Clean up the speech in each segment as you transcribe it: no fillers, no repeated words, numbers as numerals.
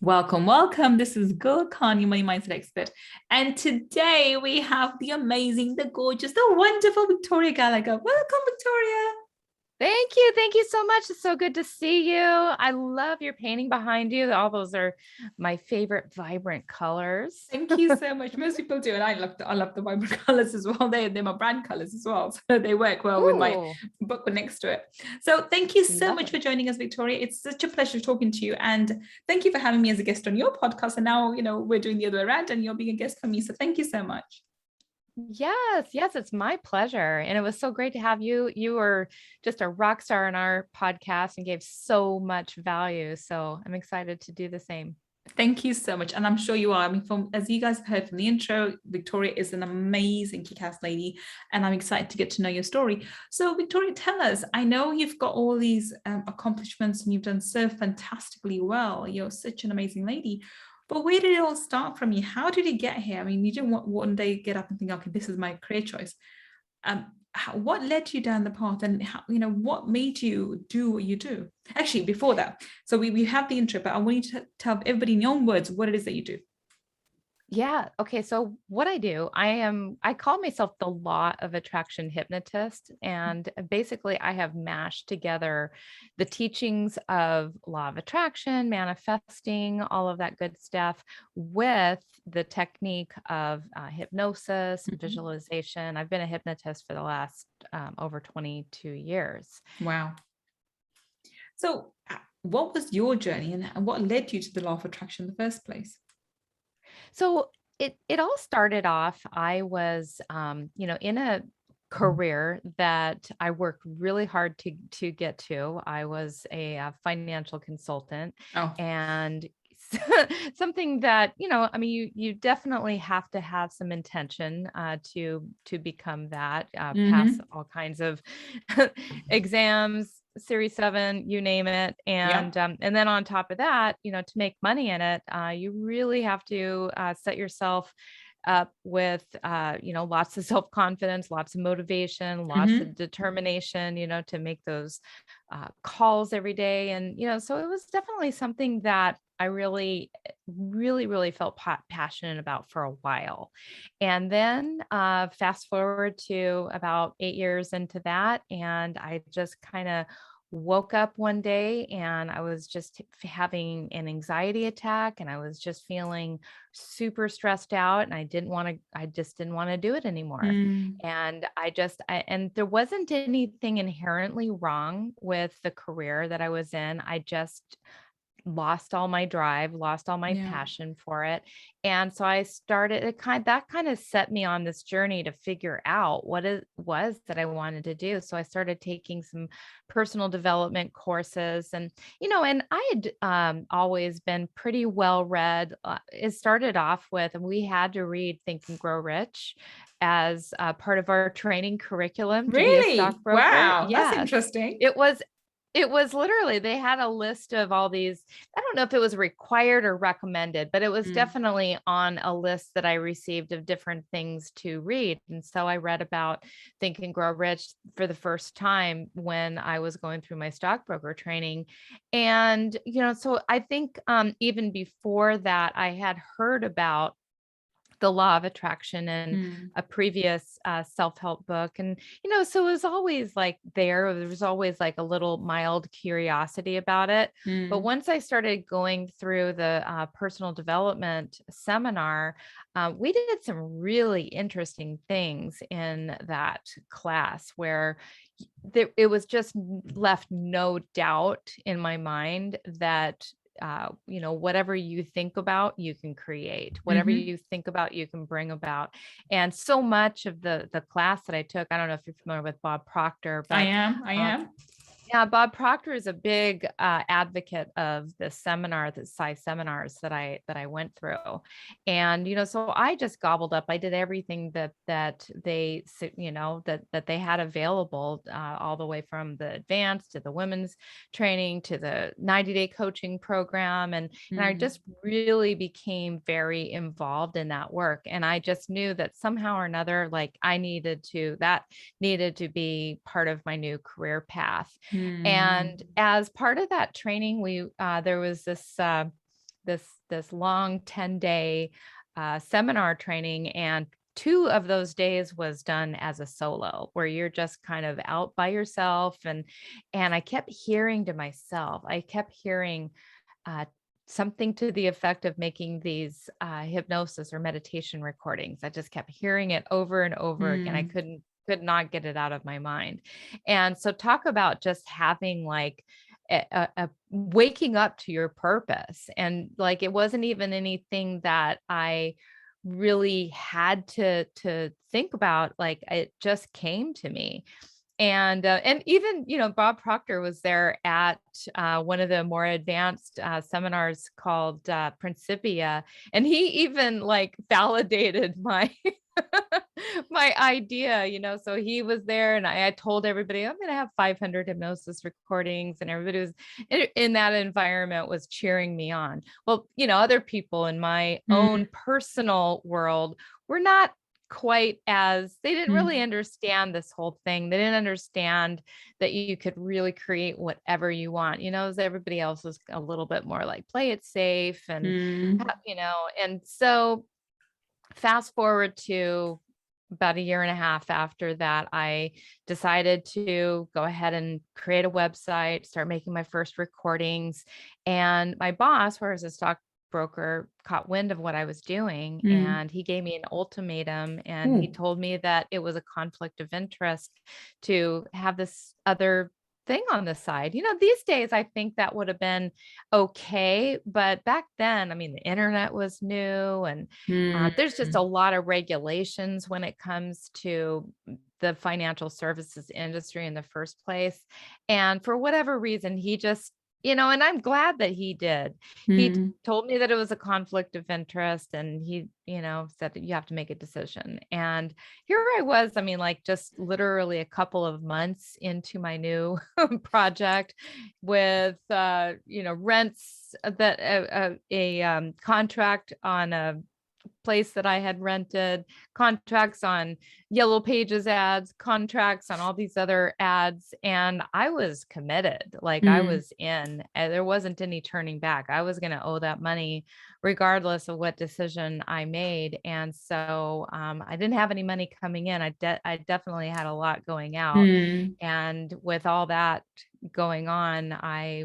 Welcome, welcome. This is Gull, your money mindset expert. And today we have the amazing, the gorgeous, the wonderful Victoria Gallagher. Welcome, Victoria. Thank you. Thank you so much. It's so good to see you. I love your painting behind you. All those are my favorite vibrant colors. Thank you so much. Most people do, and I love the vibrant colors as well. They're my brand colors as well, so they work well with my Ooh, book next to it. So thank you so much for lovely. joining us, Victoria. It's such a pleasure talking to you, and thank you for having me as a guest on your podcast. And now we're doing the other way around, and you're being a guest for me. So thank you so much. Yes, it's my pleasure. And it was so great to have you. You were just a rock star in our podcast and gave so much value. So I'm excited to do the same. Thank you so much. And I'm sure you are. I mean, from as you guys have heard from the intro, Victoria is an amazing kick-ass lady, and I'm excited to get to know your story. So, Victoria, tell us, I know you've got all these accomplishments and you've done so fantastically well. You're such an amazing lady. But where did it all start from you? How did you get here? I mean, you didn't one day get up and think, okay, this is my career choice. What led you down the path, and what made you do what you do? Actually, before that, so we have the intro, but I want you to tell everybody in your own words what it is that you do. Yeah. Okay. So what I do, I call myself the law of attraction hypnotist. And basically I have mashed together the teachings of law of attraction, manifesting, all of that good stuff with the technique of hypnosis and Mhm. visualization. I've been a hypnotist for the last over 22 years. Wow. So what was your journey, and what led you to the law of attraction in the first place? So it all started off, I was, in a career that I worked really hard to get to. I was a financial consultant, Oh. and something that, I mean, you definitely have to have some intention to become that, pass Mm-hmm. all kinds of exams, Series 7, you name it. Yeah. And then on top of that, to make money in it, you really have to set yourself up with, lots of self-confidence, lots of motivation, lots Mm-hmm. of determination, to make those calls every day. And, so it was definitely something that I really, really, really felt passionate about for a while. And then fast forward to about 8 years into that, and I just kind of woke up one day and I was just having an anxiety attack, and I was just feeling super stressed out, and I just didn't want to do it anymore. Mm. And and there wasn't anything inherently wrong with the career that I was in. I just lost all my drive, lost all my Yeah. passion for it. And so I started that kind of set me on this journey to figure out what it was that I wanted to do. So I started taking some personal development courses, and I had always been pretty well read. It started off with, and we had to read Think and Grow Rich as part of our training curriculum to be a Really? stockbroker. Wow, that's Yes. interesting. It was it was literally, they had a list of all these. I don't know if it was required or recommended, but it was Mm. definitely on a list that I received of different things to read. And so I read about Think and Grow Rich for the first time when I was going through my stockbroker training. And, so I think even before that, I had heard about the law of attraction in Mm. a previous self-help book. And, so it was always like there was always like a little mild curiosity about it. But Mm. once I started going through the personal development seminar, we did some really interesting things in that class where it was just left no doubt in my mind that whatever you think about, you can create. Whatever Mm-hmm. you think about, you can bring about. And so much of the class that I took, I don't know if you're familiar with Bob Proctor, I but am. I um, am. yeah, Bob Proctor is a big advocate of the seminar, the PSI seminars that I went through, and so I just gobbled up. I did everything that that they had available, all the way from the advanced to the women's training to the 90-day coaching program, and I Mm. just really became very involved in that work. And I just knew that somehow or another, like that needed to be part of my new career path. Mm. And as part of that training, we there was this this long 10-day seminar training, and 2 of those days was done as a solo, where you're just kind of out by yourself. And I kept hearing to myself, I kept hearing uh, something to the effect of making these hypnosis or meditation recordings. I just kept hearing it over and over again. I Mm. could not get it out of my mind. And so talk about just having like a waking up to your purpose. And like, it wasn't even anything that I really had to think about. Like, it just came to me. And even, Bob Proctor was there at one of the more advanced seminars called Principia, and he even like validated my my idea. So he was there, and I told everybody I'm going to have 500 hypnosis recordings, and everybody was in that environment was cheering me on. Well, other people in my Mm. own personal world were not quite as, they didn't really Mm. understand this whole thing. They didn't understand that you could really create whatever you want. As everybody else was a little bit more like play it safe and Mm. and so fast forward to about a year and a half after that, I decided to go ahead and create a website, start making my first recordings. And my boss, who was a stockbroker, caught wind of what I was doing. Mm. And he gave me an ultimatum, and he Ooh. told me that it was a conflict of interest to have this other thing on the side. These days, I think that would have been okay. But back then, I mean, the internet was new, and Mm. there's just a lot of regulations when it comes to the financial services industry in the first place. And for whatever reason, he just, and I'm glad that he did. He Mm. told me that it was a conflict of interest, and he, said that you have to make a decision. And here I was, I mean, like just literally a couple of months into my new project with, rents that a contract on a place that I had rented, contracts on Yellow Pages ads, contracts on all these other ads. And I was committed, like I Mm. was in, and there wasn't any turning back. I was going to owe that money regardless of what decision I made. And so I didn't have any money coming in. I definitely had a lot going out. Mm. And with all that going on, I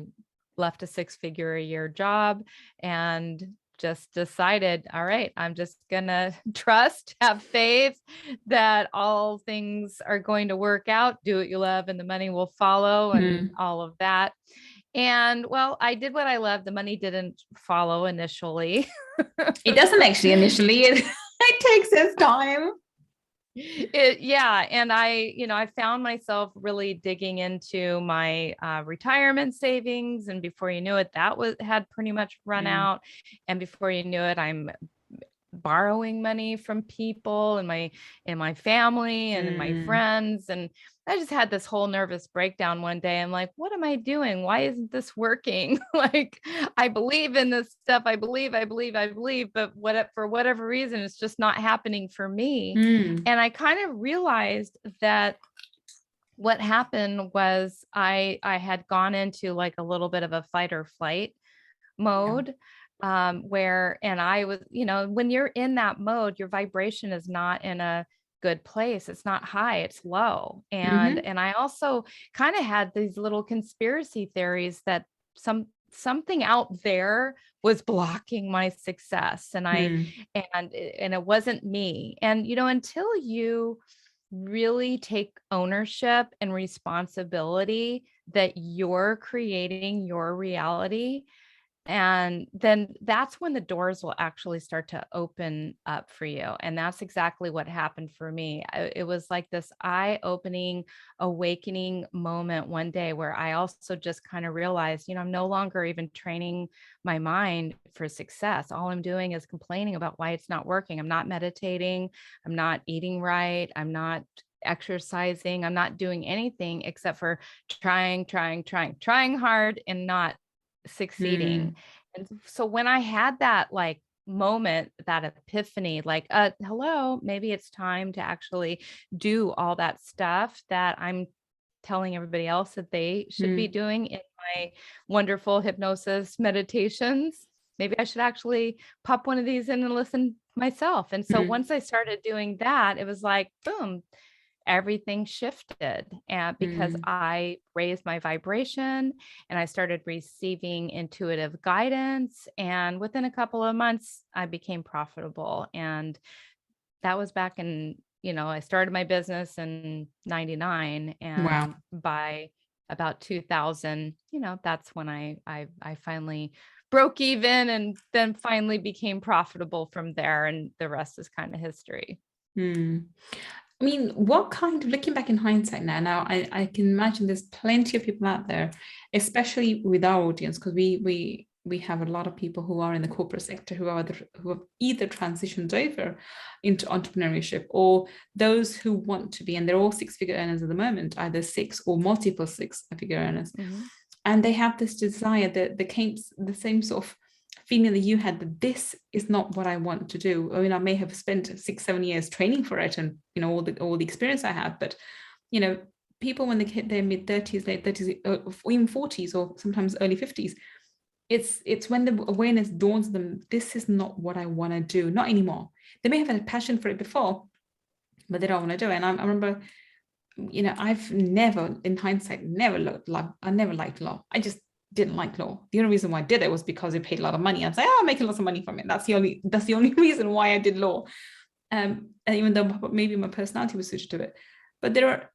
left a 6-figure-a-year job and just decided, all right, I'm just gonna trust, have faith that all things are going to work out, do what you love and the money will follow, and Mm. all of that. And well, I did what I loved. The money didn't follow initially. It doesn't actually initially. It takes its time. Yeah. And I found myself really digging into my retirement savings. And before you knew it, had pretty much run Mm. out. And before you knew it, I'm borrowing money from people in my family and in my Mm. friends. And I just had this whole nervous breakdown one day. I'm like, what am I doing? Why isn't this working? Like, I believe in this stuff. I believe, but for whatever reason, it's just not happening for me. Mm. And I kind of realized that what happened was I had gone into like a little bit of a fight or flight Yeah. mode, and I was, when you're in that mode, your vibration is not in a good place. It's not high, it's low. And Mm-hmm. and I also kind of had these little conspiracy theories that something out there was blocking my success, Mm. and it wasn't me. And until you really take ownership and responsibility that you're creating your reality, and then that's when the doors will actually start to open up for you. And that's exactly what happened for me. It was like this eye-opening, awakening moment one day where I also just kind of realized, I'm no longer even training my mind for success. All I'm doing is complaining about why it's not working. I'm not meditating. I'm not eating right. I'm not exercising. I'm not doing anything except for trying hard and not succeeding. Mm. And so when I had that like moment, that epiphany, like, hello, maybe it's time to actually do all that stuff that I'm telling everybody else that they should be Mm. doing in my wonderful hypnosis meditations. maybe I should actually pop one of these in and listen myself. And so Mm, once I started doing that, it was like, boom, everything shifted. And because mm. I raised my vibration and I started receiving intuitive guidance. And within a couple of months, I became profitable. And that was back in, I started my business in 99. Wow. And by about 2000, that's when I finally broke even and then finally became profitable from there. And the rest is kind of history. Mm. I mean, what kind of, looking back in hindsight now I can imagine there's plenty of people out there, especially with our audience, because we have a lot of people who are in the corporate sector who have either transitioned over into entrepreneurship, or those who want to be, and they're all six-figure earners at the moment, either six or multiple six-figure earners. Mhm. And they have this desire that the same sort of feeling that you had, that this is not what I want to do. I mean, I may have spent 6-7 years training for it, and all the experience I have, but you know, people when they hit their mid-30s, late 30s, or even 40s, or sometimes early 50s, it's when the awareness dawns on them, this is not what I want to do, not anymore. They may have had a passion for it before, but they don't want to do it. And I remember, I've never, in hindsight, I never liked law. I just didn't like law. The only reason why I did it was because it paid a lot of money. I'd say, oh, I'm making lots of money from it. That's the only reason why I did law. And even though maybe my personality was suited to it. But there are,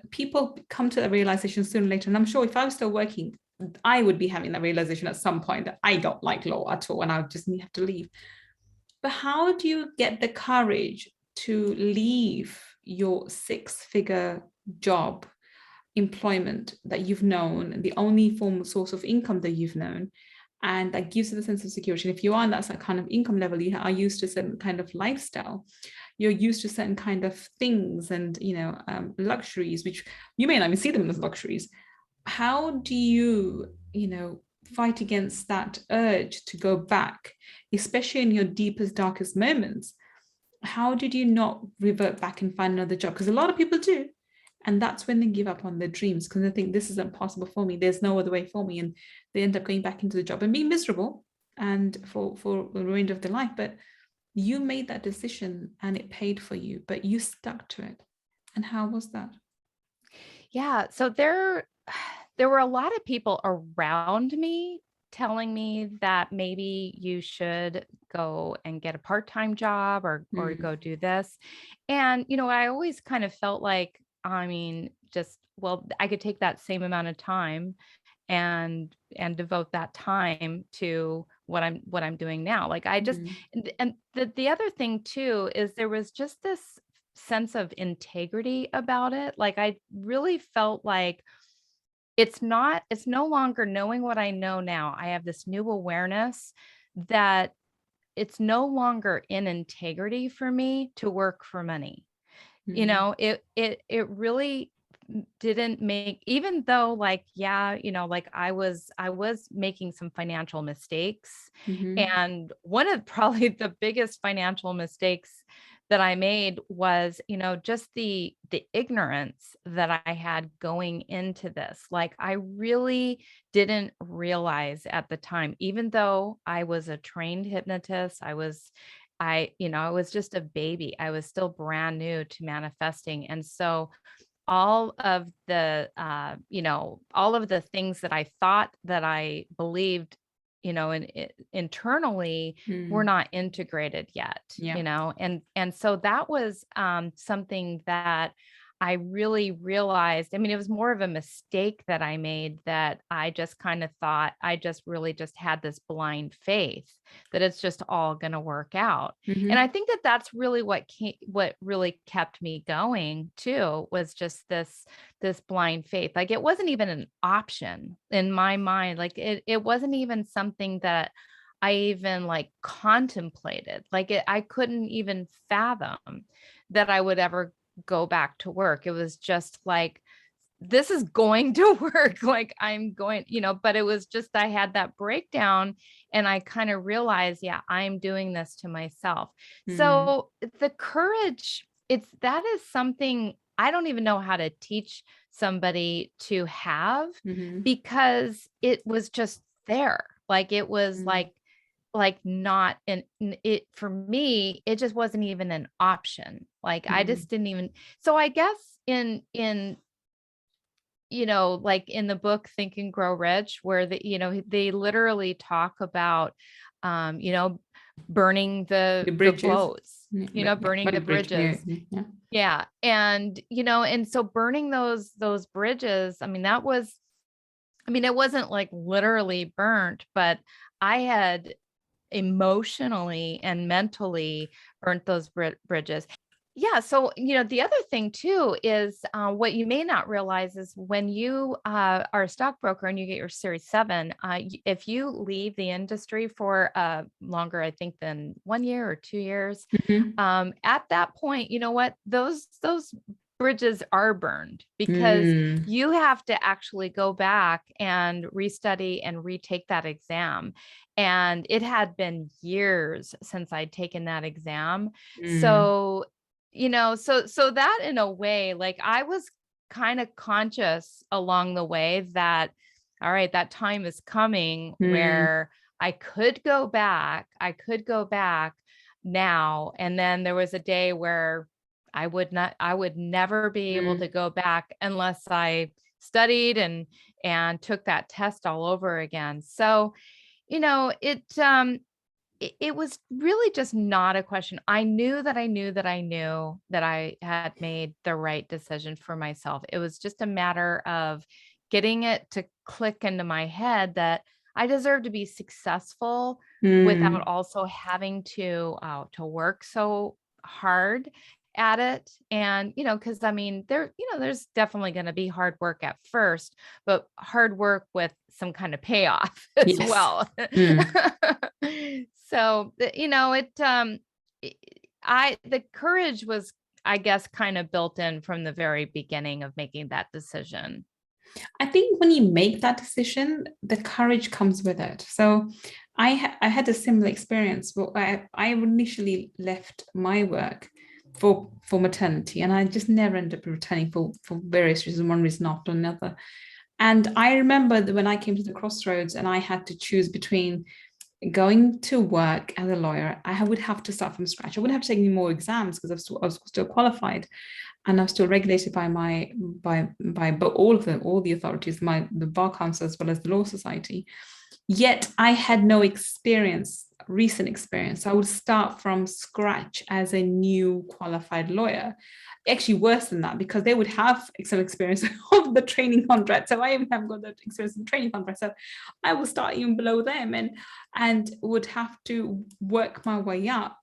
people come to that realization sooner or later. And I'm sure if I was still working, I would be having that realization at some point that I don't like law at all, and I would just have to leave. But how do you get the courage to leave your six-figure job, employment that you've known, the only source of income that you've known, and that gives you the sense of security? And if you are on that kind of income level, you are used to a certain kind of lifestyle, you're used to certain kind of things and luxuries, which you may not even see them as luxuries. How do you fight against that urge to go back, especially in your deepest, darkest moments? How did you not revert back and find another job? Because a lot of people do. And that's when they give up on their dreams, because they think this isn't possible for me. There's no other way for me. And they end up going back into the job and being miserable and for the remainder of their life. But you made that decision and it paid for you, but you stuck to it. And how was that? Yeah. So there were a lot of people around me telling me that maybe you should go and get a part-time job or Mm, go do this. And, I always kind of felt like, I mean, just, well, I could take that same amount of time and devote that time to what I'm doing now. Like I just, mm, and the other thing too is there was just this sense of integrity about it. Like I really felt like it's no longer knowing what I know now. I have this new awareness that it's no longer in integrity for me to work for money. mm, It really didn't make, even though like, yeah, like I was making some financial mistakes. mhm, And one of probably the biggest financial mistakes that I made was, just the ignorance that I had going into this. Like I really didn't realize at the time, even though I was a trained hypnotist, I was just a baby. I was still brand new to manifesting. And so all of the things that I thought that I believed, internally were mm. not integrated yet, Yeah. and so that was something that I really realized. I mean, it was more of a mistake that I made, that I just kind of thought I just really just had this blind faith that it's just all going to work out. And I Mhm, think that that's really what really kept me going too, was just this blind faith. Like it wasn't even an option in my mind. Like it wasn't even something that I even like contemplated. I couldn't even fathom that I would ever go back to work. It was just like, this is going to work. Like I'm going, but it was just, I had that breakdown and I kind of realized, yeah, I'm doing this to myself. mm, So the courage, that is something I don't even know how to teach somebody to have, mhm, because it was just there. Like it was mm, like, like not an it for me, it just wasn't even an option. Like I Mm. just didn't even, so I guess in like in the book Think and Grow Rich, where they literally talk about, um, you know, burning The the bridges. boats, Yeah, burning but the the bridge. Yeah, bridges. yeah. Yeah. And, and so burning those bridges, it wasn't like literally burnt, but I had emotionally and mentally burnt those bridges. Yeah. So, the other thing too is what you may not realize is when you are a stockbroker and you get your Series 7, if you leave the industry for longer, I think, than 1 year or 2 years, Mhm. at that point, you know what? Those bridges are burned because Mm. you have to actually go back and restudy and retake that exam. And it had been years since I'd taken that exam. Mm. So, so that in a way, like I was kind of conscious along the way that, all right, that time is coming Mm. where I could go back now. And then there was a day where I would never be able Mm. to go back unless I studied and took that test all over again. So, it was really just not a question. I knew that I knew that I knew that I had made the right decision for myself. It was just a matter of getting it to click into my head that I deserve to be successful without Mm. also having to work so hard at it. And, because there's definitely going to be hard work at first, but hard work with some kind of payoff as Yes. well. Mm. So, the courage was, I guess, kind of built in from the very beginning of making that decision. I think when you make that decision, the courage comes with it. So I had a similar experience. Well, I initially left my work for maternity, and I just never ended up returning for various reasons, one reason after another. And I remember that when I came to the crossroads and I had to choose between going to work as a lawyer, would have to start from scratch. I wouldn't have to take any more exams because I was still qualified, and I'm still regulated by but all of them, all the authorities, the bar council as well as the law society. Yet I had no recent experience. So I would start from scratch as a new qualified lawyer. Actually, worse than that, because they would have some experience of the training contract. So I even haven't got that experience in the training contract. So I will start even below them and would have to work my way up.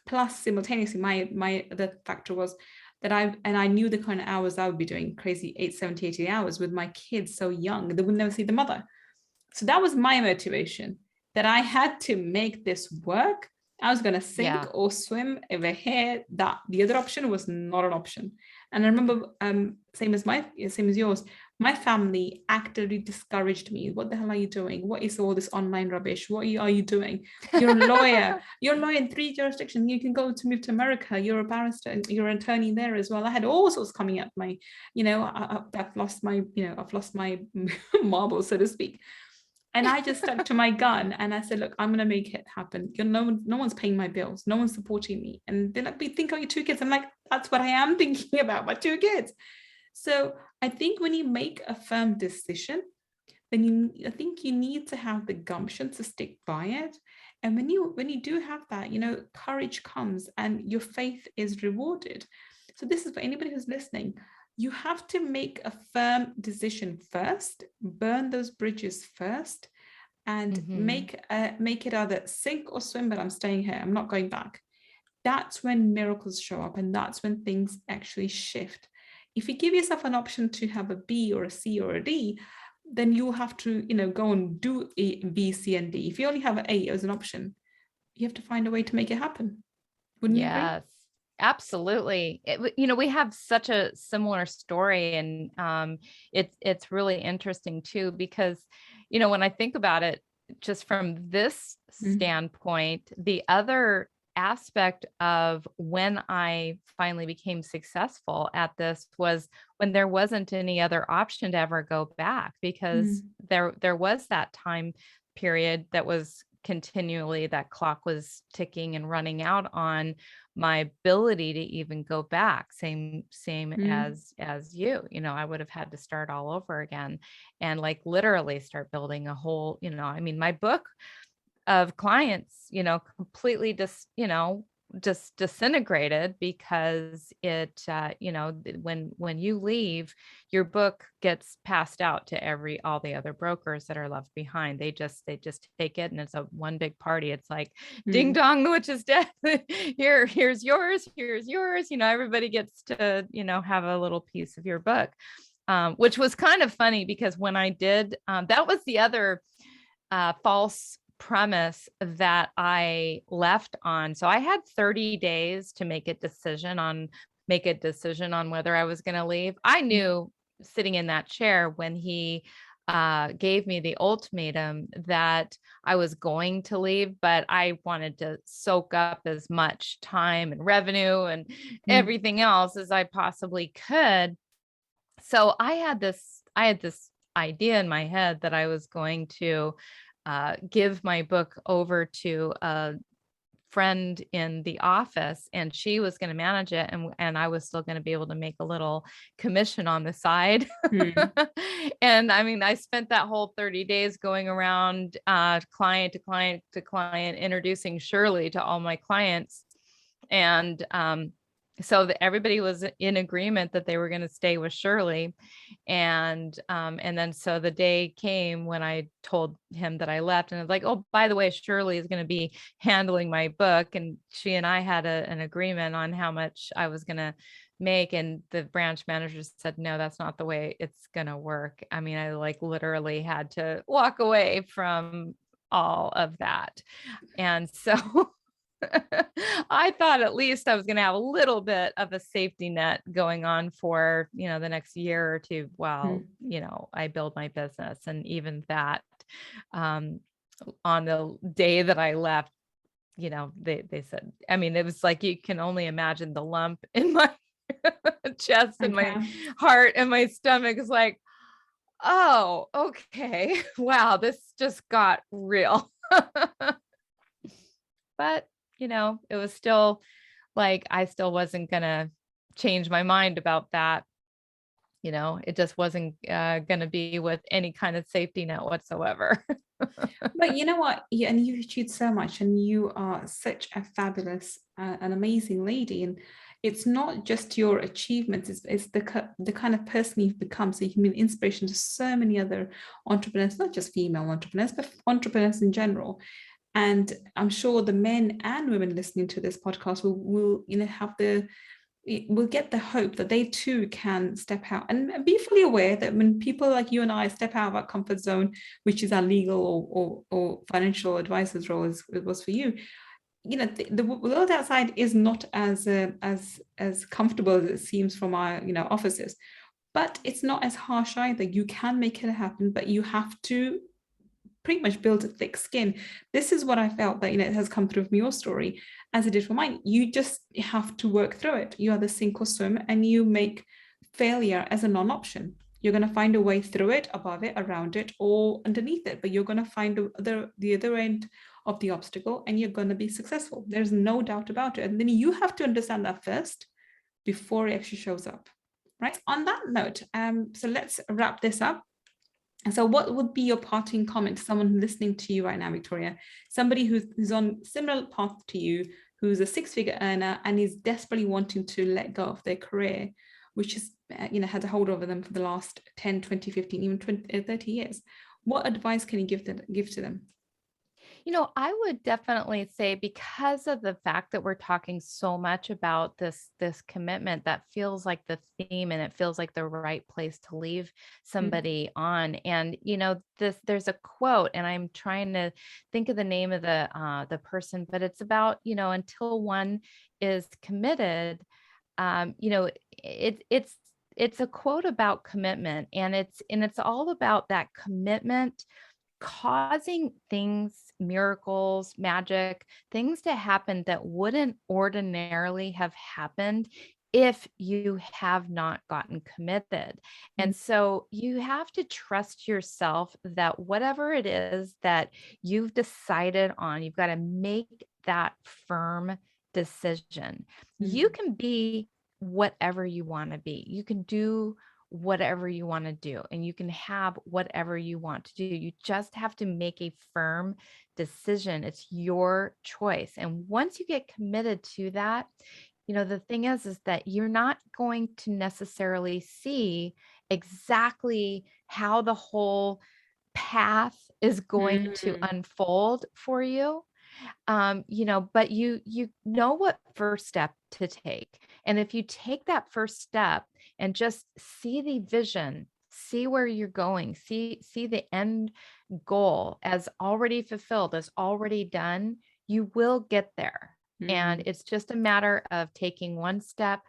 Plus, simultaneously, my other factor was that I knew the kind of hours I would be doing, crazy 80 hours with my kids so young, they would never see the mother. So that was my motivation, that I had to make this work. I was going to sink Yeah. or swim over here. That the other option was not an option. And I remember, same as yours, my family actively discouraged me. What the hell are you doing? What is all this online rubbish? What are you doing? You're a lawyer. You're a lawyer in 3 jurisdictions. You can go to move to America. You're a barrister. You're an attorney there as well. I had all sorts coming at my, I've lost my, I've lost my marbles, so to speak. And I just stuck to my gun and I said, look, I'm going to make it happen. No one's paying my bills. No one's supporting me. And they're like, we think of your 2 kids. I'm like, that's what I am thinking about, my 2 kids. So I think when you make a firm decision, then I think you need to have the gumption to stick by it. And when you do have that, courage comes and your faith is rewarded. So this is for anybody who's listening. You have to make a firm decision first, burn those bridges first, and Hmm. make it either sink or swim, but I'm staying here. I'm not going back. That's when miracles show up, and that's when things actually shift. If you give yourself an option to have a B or a C or a D, then you'll have to, go and do A, B, C, and D. If you only have an A as an option, you have to find a way to make it happen. Wouldn't you agree? Yes, absolutely. We have such a similar story, and it's really interesting too because, when I think about it, just from this Mm. standpoint, the other aspect of when I finally became successful at this was when there wasn't any other option to ever go back because Mm. there was that time period that was continually that clock was ticking and running out on my ability to even go back. Same Mm, as you, I would have had to start all over again and like literally start building a whole, I mean, my book of clients, completely just disintegrated because when you leave, your book gets passed out to all the other brokers that are left behind. They just take it and it's a one big party. It's like ding mm, dong, the witch is dead. Here's yours. Here's yours. Everybody gets to, have a little piece of your book. Which was kind of funny because when I did, that was the other false premise that I left on. So I had 30 days to make a decision on whether I was going to leave. I mm, knew sitting in that chair when he gave me the ultimatum that I was going to leave, but I wanted to soak up as much time and revenue and mm, everything else as I possibly could. So I had this idea in my head that I was going to give my book over to a friend in the office and she was going to manage it, and I was still going to be able to make a little commission on the side. mm, And I mean, I spent that whole 30 days going around client to client to client, introducing Shirley to all my clients. And so everybody was in agreement that they were going to stay with Shirley. And then so the day came when I told him that I left, and I was like, oh, by the way, Shirley is going to be handling my book. And she and I had an agreement on how much I was going to make. And the branch manager said, no, that's not the way it's going to work. I mean, I like literally had to walk away from all of that. And so I thought at least I was going to have a little bit of a safety net going on for, the next year or two while, mm. I build my business. And even that, um, on the day that I left, they said, I mean, it was like, you can only imagine the lump in my chest and my Okay. heart and my stomach is like, oh, okay. Wow, this just got real. But, it was still like, I still wasn't going to change my mind about that. It just wasn't going to be with any kind of safety net whatsoever. But you know what? And you've achieved so much, and you are such a fabulous, an amazing lady. And it's not just your achievements; it's the kind of person you've become. So you can be an inspiration to so many other entrepreneurs, not just female entrepreneurs, but entrepreneurs in general. And I'm sure the men and women listening to this podcast will have will get the hope that they too can step out and be fully aware that when people like you and I step out of our comfort zone, which is our legal or financial advisor's role as it was for you, the world outside is not as comfortable as it seems from our offices, but it's not as harsh either. You can make it happen, but you have to pretty much build a thick skin. This is what I felt that it has come through from your story, as it did for mine. You just have to work through it. You either sink or swim, and you make failure as a non-option. You're going to find a way through it, above it, around it, or underneath it. But you're going to find the other end of the obstacle, and you're going to be successful. There's no doubt about it. And then you have to understand that first before it actually shows up. Right. On that note, so let's wrap this up. And so what would be your parting comment to someone listening to you right now, Victoria? Somebody who's on similar path to you, who's a six-figure earner and is desperately wanting to let go of their career, which has had a hold over them for the last 10, 20, 15, even 20, 30 years. What advice can you give to them? I would definitely say, because of the fact that we're talking so much about this commitment, that feels like the theme, and it feels like the right place to leave Mm, somebody on. And there's a quote, and I'm trying to think of the name of the person, but it's about, until one is committed, um, you know, it's a quote about commitment, and it's all about that commitment causing things, miracles, magic, things to happen that wouldn't ordinarily have happened if you have not gotten committed. Mm. And so you have to trust yourself that whatever it is that you've decided on, you've got to make that firm decision. You Mm. can be whatever you want to be. You can do whatever you want to do, and you can have whatever you want to do. You just have to make a firm decision. It's your choice. And once you get committed to that, the thing is that you're not going to necessarily see exactly how the whole path is going to Mm. unfold for you. But you know what first step to take. And if you take that first step and just see the vision, see where you're going, see the end goal as already fulfilled, as already done, you will get there. And Mm. it's just a matter of taking one step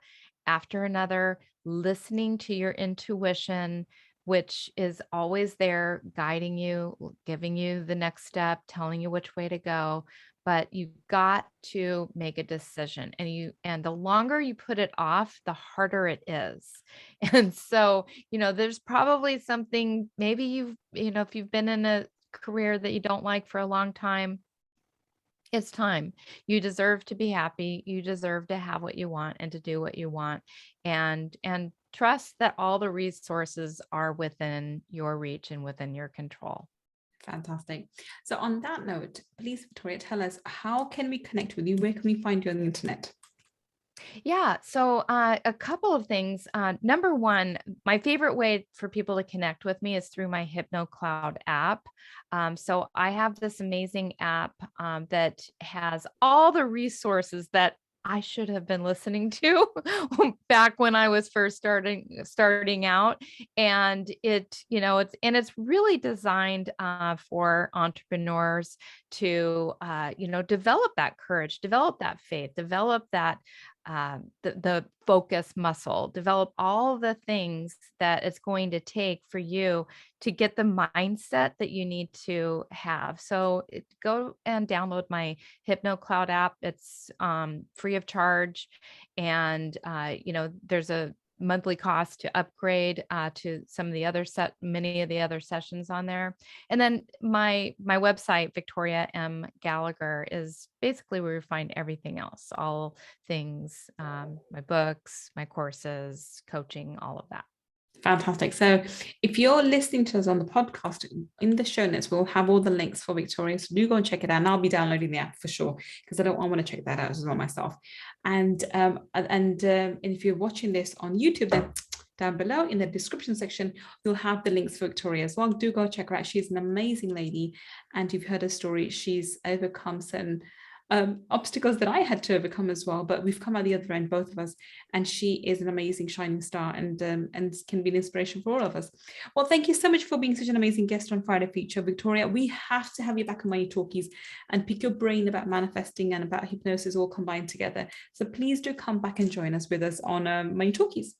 after another, listening to your intuition, which is always there guiding you, giving you the next step, telling you which way to go. But you got to make a decision, and the longer you put it off, the harder it is. And so, there's probably something, maybe if you've been in a career that you don't like for a long time, it's time. You deserve to be happy. You deserve to have what you want and to do what you want. And trust that all the resources are within your reach and within your control. Fantastic. So on that note, please, Victoria, tell us, how can we connect with you? Where can we find you on the internet? Yeah. So a couple of things. Number one, my favorite way for people to connect with me is through my HypnoCloud app. So I have this amazing app that has all the resources that I should have been listening to back when I was first starting out. And it's really designed for entrepreneurs to develop that courage, develop that faith, develop that the focus muscle, develop all the things that it's going to take for you to get the mindset that you need to have. So go and download my HypnoCloud app. It's free of charge. And, there's a monthly cost to upgrade to some of the many of the other sessions on there. And then my website, Victoria M. Gallagher, is basically where you find everything else, all things, my books, my courses, coaching, all of that. Fantastic. So if you're listening to us on the podcast, in the show notes, we'll have all the links for Victoria. So do go and check it out. And I'll be downloading the app for sure, because I want to check that out as well myself. And if you're watching this on YouTube, then down below in the description section, you'll have the links for Victoria as well. Do go check her out. She's an amazing lady. And you've heard her story. She's overcome certain obstacles that I had to overcome as well, but we've come out the other end, both of us, and she is an amazing shining star, and can be an inspiration for all of us. Well, thank you so much for being such an amazing guest on Friday Feature, Victoria. We have to have you back on Money Talkies and pick your brain about manifesting and about hypnosis all combined together. So please do come back and join us on Money Talkies.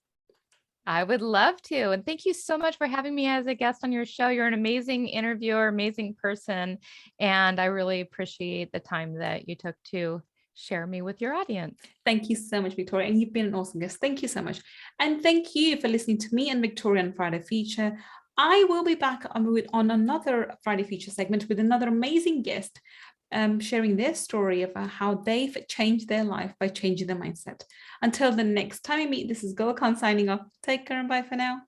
I would love to. And thank you so much for having me as a guest on your show. You're an amazing interviewer, amazing person. And I really appreciate the time that you took to share me with your audience. Thank you so much, Victoria. And you've been an awesome guest. Thank you so much. And thank you for listening to me and Victoria on Friday Feature. I will be back on another Friday Feature segment with another amazing guest, sharing their story of how they've changed their life by changing their mindset. Until the next time we meet, this is Gull signing off. Take care and bye for now.